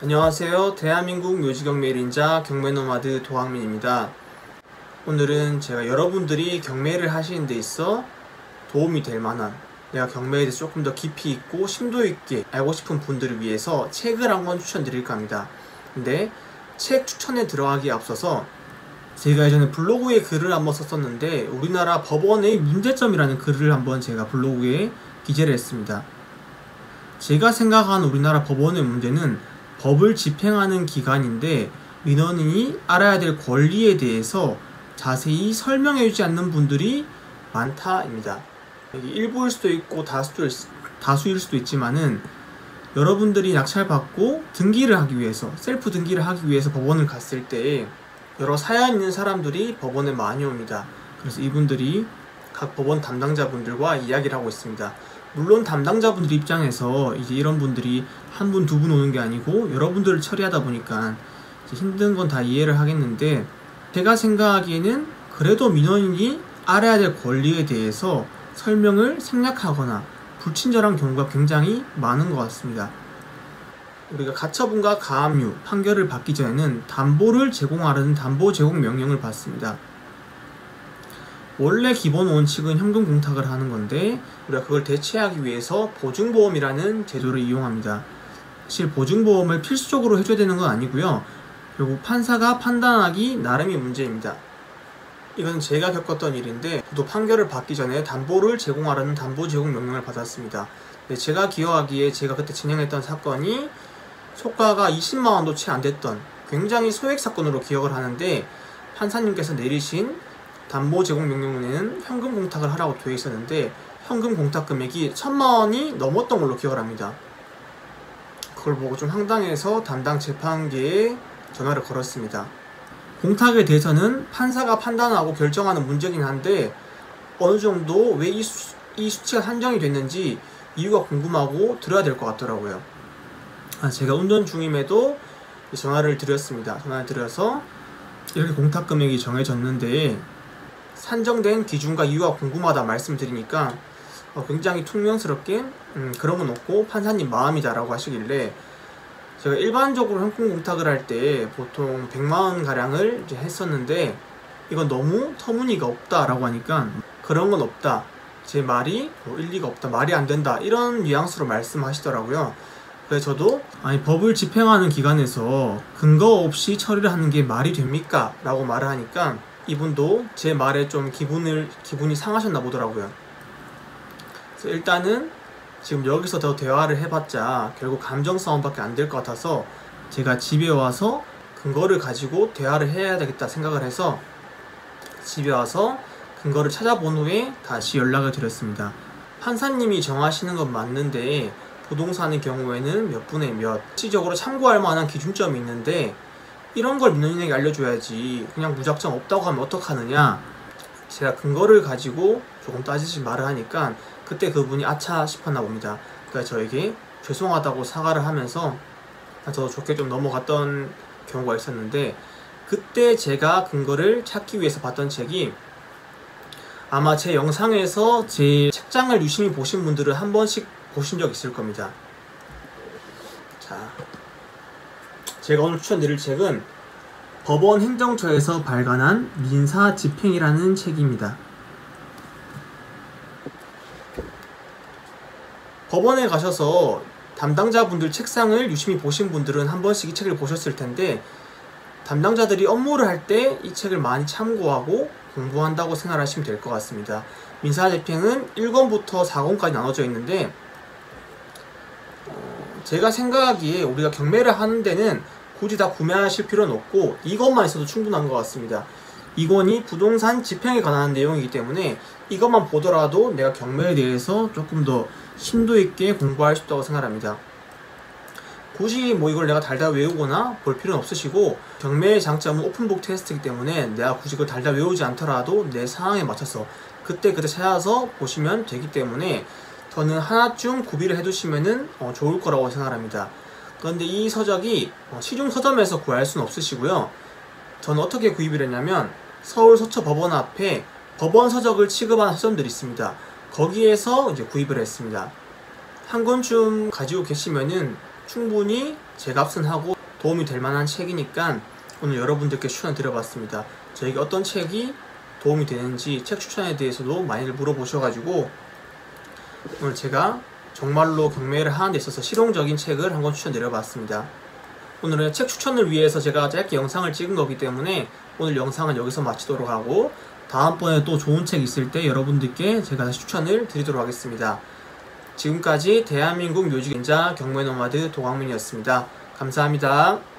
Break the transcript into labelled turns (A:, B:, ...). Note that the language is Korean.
A: 안녕하세요. 대한민국 묘지경매 1인자 경매노마드 도학민입니다. 오늘은 제가 여러분들이 경매를 하시는 데 있어 도움이 될 만한, 내가 경매에 대해서 조금 더 깊이 있고 심도 있게 알고 싶은 분들을 위해서 책을 한권 추천드릴까 합니다. 근데 책 추천에 들어가기에 앞서서 제가 예전에 블로그에 글을 한번 썼었는데 우리나라 법원의 문제점이라는 글을 한번 제가 블로그에 기재를 했습니다. 제가 생각하는 우리나라 법원의 문제는 법을 집행하는 기관인데 민원인이 알아야 될 권리에 대해서 자세히 설명해주지 않는 분들이 많다입니다. 일부일 수도 있고 다수일 수도 있지만은 여러분들이 낙찰받고 등기를 하기 위해서, 셀프 등기를 하기 위해서 법원을 갔을 때 여러 사연 있는 사람들이 법원에 많이 옵니다. 그래서 이분들이 각 법원 담당자분들과 이야기를 하고 있습니다. 물론 담당자분들 입장에서 이제 이런 분들이 한 분, 두 분 오는 게 아니고 여러분들을 처리하다 보니까 힘든 건 다 이해를 하겠는데, 제가 생각하기에는 그래도 민원인이 알아야 될 권리에 대해서 설명을 생략하거나 불친절한 경우가 굉장히 많은 것 같습니다. 우리가 가처분과 가압류 판결을 받기 전에는 담보를 제공하라는 담보 제공 명령을 받습니다. 원래 기본 원칙은 현금 공탁을 하는 건데 우리가 그걸 대체하기 위해서 보증보험이라는 제도를 이용합니다. 사실 보증보험을 필수적으로 해줘야 되는 건 아니고요. 결국 판사가 판단하기 나름의 문제입니다. 이건 제가 겪었던 일인데, 저도 판결을 받기 전에 담보를 제공하라는 담보 제공 명령을 받았습니다. 제가 기억하기에 제가 그때 진행했던 사건이 소가가 20만원도 채 안 됐던 굉장히 소액 사건으로 기억을 하는데, 판사님께서 내리신 담보 제공 명령에는 현금 공탁을 하라고 되어 있었는데 현금 공탁 금액이 1000만원이 넘었던 걸로 기억을 합니다. 그걸 보고 좀 황당해서 담당 재판계에 전화를 걸었습니다. 공탁에 대해서는 판사가 판단하고 결정하는 문제긴 한데 어느 정도 왜 이 수치가 산정이 됐는지 이유가 궁금하고 들어야 될 것 같더라고요. 제가 운전 중임에도 전화를 드렸습니다. 전화를 드려서 이렇게 공탁 금액이 정해졌는데 산정된 기준과 이유가 궁금하다 말씀드리니까 굉장히 퉁명스럽게 그런 건 없고 판사님 마음이다 라고 하시길래, 제가 일반적으로 현금 공탁을 할 때 보통 100만원 가량을 이제 했었는데 이건 너무 터무니가 없다 라고 하니까 그런 건 없다, 제 말이 일리가 없다, 말이 안 된다, 이런 뉘앙스로 말씀하시더라고요. 그래서 저도 아니 법을 집행하는 기관에서 근거 없이 처리를 하는 게 말이 됩니까? 라고 말을 하니까 이분도 제 말에 좀 기분이 상하셨나 보더라고요. 그래서 일단은 지금 여기서 더 대화를 해봤자 결국 감정 싸움밖에 안 될 것 같아서 제가 집에 와서 근거를 가지고 대화를 해야 되겠다 생각을 해서 집에 와서 근거를 찾아본 후에 다시 연락을 드렸습니다. 판사님이 정하시는 건 맞는데 부동산의 경우에는 몇 분의 몇, 실질적으로 참고할 만한 기준점이 있는데 이런 걸 민원인에게 알려줘야지 그냥 무작정 없다고 하면 어떡하느냐, 제가 근거를 가지고 조금 따지지 말을 하니까 그때 그분이 아차 싶었나 봅니다. 그래서 저에게 죄송하다고 사과를 하면서 더 좋게 좀 넘어갔던 경우가 있었는데, 그때 제가 근거를 찾기 위해서 봤던 책이 아마 제 영상에서 제 책장을 유심히 보신 분들은 한 번씩 보신 적 있을 겁니다. 자, 제가 오늘 추천드릴 책은 법원 행정처에서 발간한 민사집행이라는 책입니다. 법원에 가셔서 담당자분들 책상을 유심히 보신 분들은 한 번씩 이 책을 보셨을 텐데, 담당자들이 업무를 할 때 이 책을 많이 참고하고 공부한다고 생각하시면 될 것 같습니다. 민사집행은 1권부터 4권까지 나눠져 있는데 제가 생각하기에 우리가 경매를 하는 데는 굳이 다 구매하실 필요는 없고 이것만 있어도 충분한 것 같습니다. 이권이 부동산 집행에 관한 내용이기 때문에 이것만 보더라도 내가 경매에 대해서 조금 더 심도 있게 공부할 수 있다고 생각합니다. 굳이 이걸 내가 달달 외우거나 볼 필요는 없으시고, 경매의 장점은 오픈북 테스트이기 때문에 내가 굳이 그걸 달달 외우지 않더라도 내 상황에 맞춰서 그때 찾아서 보시면 되기 때문에 저는 하나쯤 구비를 해두시면 좋을 거라고 생각합니다. 그런데 이 서적이 시중 서점에서 구할 수는 없으시고요. 저는 어떻게 구입을 했냐면 서울 서초법원 앞에 법원 서적을 취급하는 서점들이 있습니다. 거기에서 이제 구입을 했습니다. 한 권쯤 가지고 계시면은 충분히 제 값은 하고 도움이 될 만한 책이니까 오늘 여러분들께 추천드려봤습니다. 저에게 어떤 책이 도움이 되는지 책 추천에 대해서도 많이들 물어보셔가지고 오늘 제가 정말로 경매를 하는 데 있어서 실용적인 책을 한권 추천드려봤습니다. 오늘은 책 추천을 위해서 제가 짧게 영상을 찍은 거기 때문에 오늘 영상은 여기서 마치도록 하고 다음번에 또 좋은 책 있을 때 여러분들께 제가 다시 추천을 드리도록 하겠습니다. 지금까지 대한민국 묘지경자 경매노마드 도광민이었습니다. 감사합니다.